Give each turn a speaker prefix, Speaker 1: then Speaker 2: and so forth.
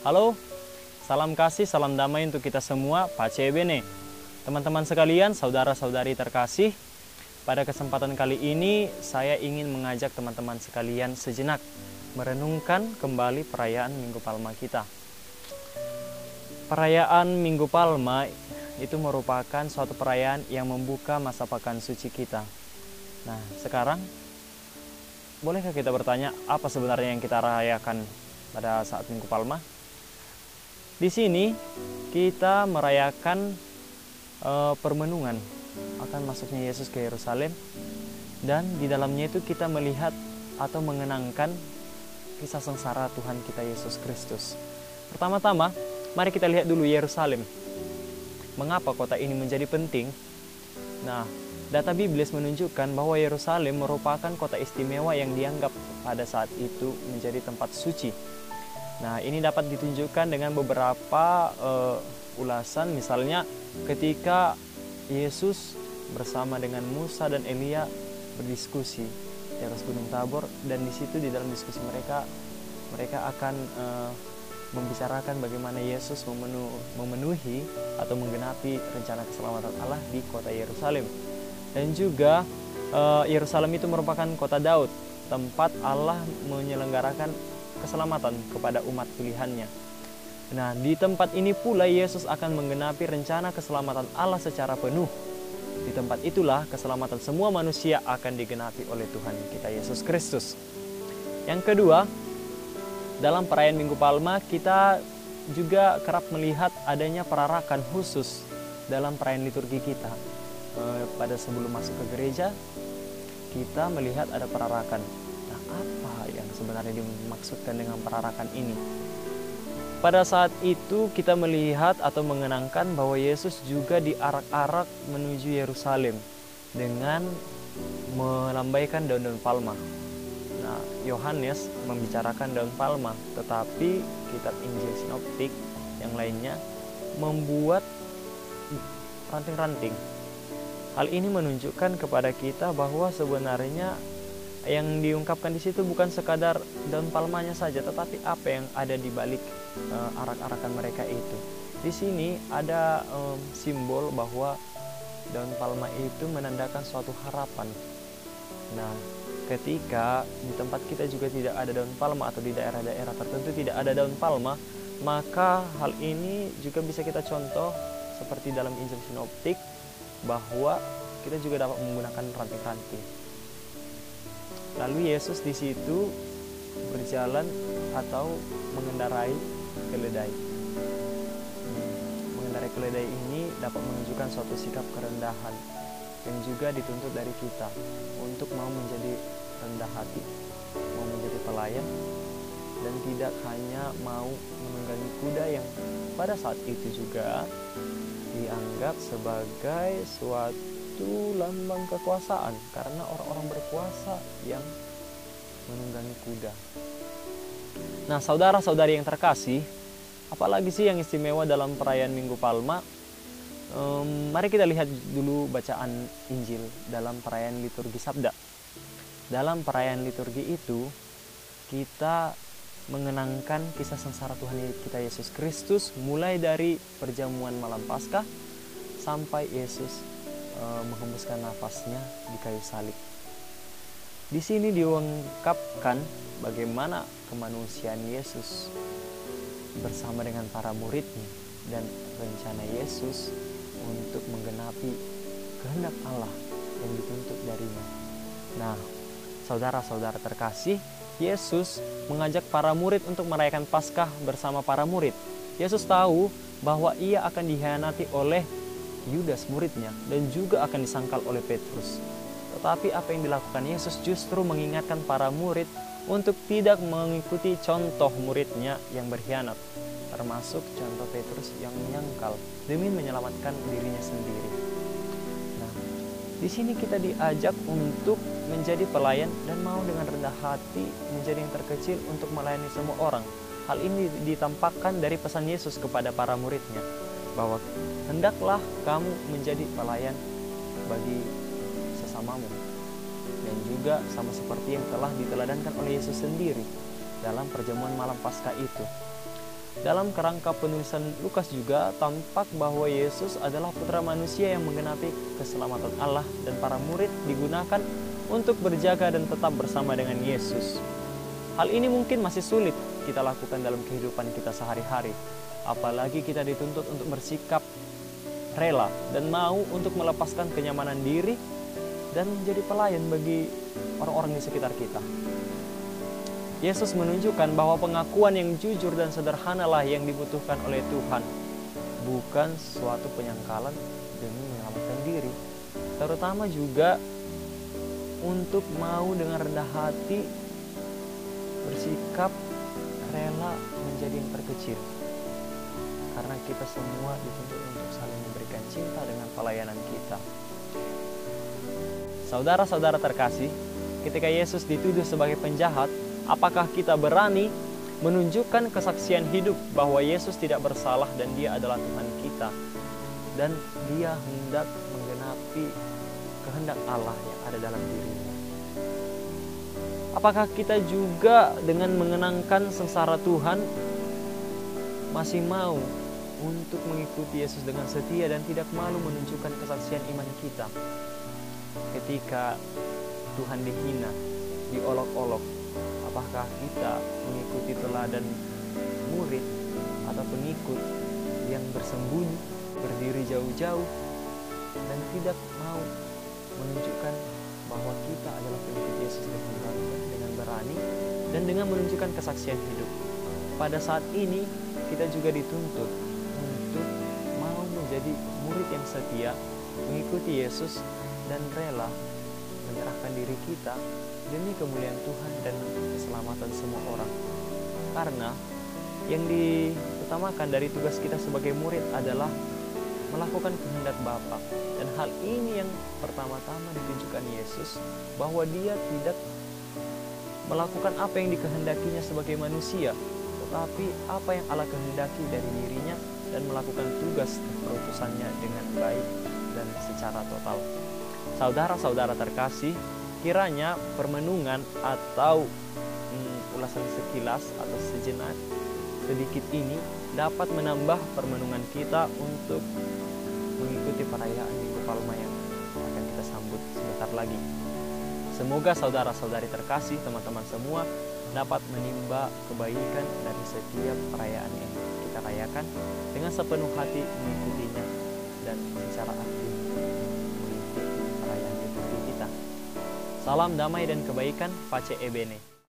Speaker 1: Halo, salam kasih, salam damai untuk kita semua, Pace Bene. Teman-teman sekalian, saudara-saudari terkasih, pada kesempatan kali ini saya ingin mengajak teman-teman sekalian sejenak merenungkan kembali perayaan Minggu Palma kita. Perayaan Minggu Palma itu merupakan suatu perayaan yang membuka masa pekan suci kita. Nah, sekarang bolehkah kita bertanya apa sebenarnya yang kita rayakan pada saat Minggu Palma? Di sini kita merayakan permenungan akan masuknya Yesus ke Yerusalem, dan di dalamnya itu kita melihat atau mengenangkan kisah sengsara Tuhan kita Yesus Kristus. Pertama-tama, mari kita lihat dulu Yerusalem. Mengapa kota ini menjadi penting? Nah, data Biblis menunjukkan bahwa Yerusalem merupakan kota istimewa yang dianggap pada saat itu menjadi tempat suci. Nah, ini dapat ditunjukkan dengan beberapa ulasan, misalnya ketika Yesus bersama dengan Musa dan Elia berdiskusi di atas Gunung Tabor, dan di situ di dalam diskusi mereka akan membicarakan bagaimana Yesus memenuhi atau menggenapi rencana keselamatan Allah di kota Yerusalem. Dan juga Yerusalem itu merupakan kota Daud, tempat Allah menyelenggarakan keselamatan kepada umat pilihannya. Nah, di tempat ini pula Yesus akan menggenapi rencana keselamatan Allah secara penuh. Di tempat itulah keselamatan semua manusia akan digenapi oleh Tuhan kita Yesus Kristus. Yang kedua, dalam perayaan Minggu Palma kita juga kerap melihat adanya perarakan khusus dalam perayaan liturgi kita. Pada sebelum masuk ke gereja, kita melihat ada perarakan. Nah, apa yang sebenarnya dimaksudkan dengan perarakan ini? Pada saat itu kita melihat atau mengenangkan bahwa Yesus juga diarak-arak menuju Yerusalem dengan melambaikan daun-daun palma. Nah, Yohanes membicarakan daun palma, tetapi kitab Injil Sinoptik yang lainnya membuat ranting-ranting. Hal ini menunjukkan kepada kita bahwa sebenarnya yang diungkapkan di situ bukan sekadar daun palmanya saja, tetapi apa yang ada di balik arak-arakan mereka itu. Di sini ada simbol bahwa daun palma itu menandakan suatu harapan. Nah, ketika di tempat kita juga tidak ada daun palma, atau di daerah-daerah tertentu tidak ada daun palma, maka hal ini juga bisa kita contoh seperti dalam Injil Sinoptik, bahwa kita juga dapat menggunakan ranting-ranting. Lalu Yesus di situ berjalan atau mengendarai keledai. Mengendarai keledai ini dapat menunjukkan suatu sikap kerendahan yang juga dituntut dari kita untuk mau menjadi rendah hati, mau menjadi pelayan, dan tidak hanya mau menunggangi kuda yang pada saat itu juga dianggap sebagai suatu lambang kekuasaan, karena orang-orang berkuasa yang menunggangi kuda. Nah, saudara-saudari yang terkasih, apalagi sih yang istimewa dalam perayaan Minggu Palma? Mari kita lihat dulu bacaan Injil dalam perayaan liturgi Sabda. Dalam perayaan liturgi itu kita mengenangkan kisah sengsara Tuhan kita Yesus Kristus, mulai dari perjamuan malam Paskah sampai Yesus menghembuskan nafasnya di kayu salib. Di sini diungkapkan bagaimana kemanusiaan Yesus bersama dengan para muridnya, dan rencana Yesus untuk menggenapi kehendak Allah yang dituntut darinya. Nah, saudara-saudara terkasih, Yesus mengajak para murid untuk merayakan Paskah bersama para murid. Yesus tahu bahwa ia akan dikhianati oleh Yudas muridnya, dan juga akan disangkal oleh Petrus. Tetapi apa yang dilakukan Yesus justru mengingatkan para murid untuk tidak mengikuti contoh muridnya yang berkhianat, termasuk contoh Petrus yang menyangkal demi menyelamatkan dirinya sendiri. Nah, di sini kita diajak untuk menjadi pelayan dan mau dengan rendah hati menjadi yang terkecil untuk melayani semua orang. Hal ini ditampakkan dari pesan Yesus kepada para muridnya, bahwa hendaklah kamu menjadi pelayan bagi sesamamu, dan juga sama seperti yang telah diteladankan oleh Yesus sendiri dalam perjamuan malam Paskah itu. Dalam kerangka penulisan Lukas juga tampak bahwa Yesus adalah putra manusia yang menggenapi keselamatan Allah, dan para murid digunakan untuk berjaga dan tetap bersama dengan Yesus. Hal ini mungkin masih sulit kita lakukan dalam kehidupan kita sehari-hari, apalagi kita dituntut untuk bersikap rela dan mau untuk melepaskan kenyamanan diri dan menjadi pelayan bagi orang-orang di sekitar kita. Yesus menunjukkan bahwa pengakuan yang jujur dan sederhanalah yang dibutuhkan oleh Tuhan, bukan suatu penyangkalan demi menyelamatkan diri, terutama juga untuk mau dengan rendah hati bersikap rela menjadi yang terkecil. Karena kita semua dituntut untuk saling memberikan cinta dengan pelayanan kita. Saudara-saudara terkasih, ketika Yesus dituduh sebagai penjahat, apakah kita berani menunjukkan kesaksian hidup bahwa Yesus tidak bersalah dan Dia adalah Tuhan kita, dan Dia hendak menggenapi kehendak Allah yang ada dalam dirinya? Apakah kita juga dengan mengenangkan sengsara Tuhan masih mau untuk mengikuti Yesus dengan setia dan tidak malu menunjukkan kesaksian iman kita ketika Tuhan dihina, diolok-olok? Apakah kita mengikuti teladan murid atau pengikut yang bersembunyi, berdiri jauh-jauh, dan tidak mau menunjukkan bahwa kita adalah pengikut Yesus dengan berani dan dengan menunjukkan kesaksian hidup? Pada saat ini kita juga dituntut untuk mau menjadi murid yang setia, mengikuti Yesus dan rela menyerahkan diri kita demi kemuliaan Tuhan dan keselamatan semua orang. Karena yang diutamakan dari tugas kita sebagai murid adalah melakukan kehendak Bapa. Dan hal ini yang pertama-tama ditunjukkan Yesus, bahwa Dia tidak melakukan apa yang dikehendakinya sebagai manusia, tetapi apa yang Allah kehendaki dari dirinya, dan melakukan tugas perutusannya dengan baik dan secara total. Saudara-saudara terkasih, kiranya permenungan atau ulasan sekilas atau sejenak sedikit ini dapat menambah permenungan kita untuk mengikuti perayaan Minggu Palma yang akan kita sambut sebentar lagi. Semoga saudara-saudari terkasih, teman-teman semua, dapat menimba kebaikan dari setiap perayaan yang kita rayakan dengan sepenuh hati mengikutinya dan secara aktif mengikuti perayaan liturgi kita. Salam damai dan kebaikan, Pace Ebene.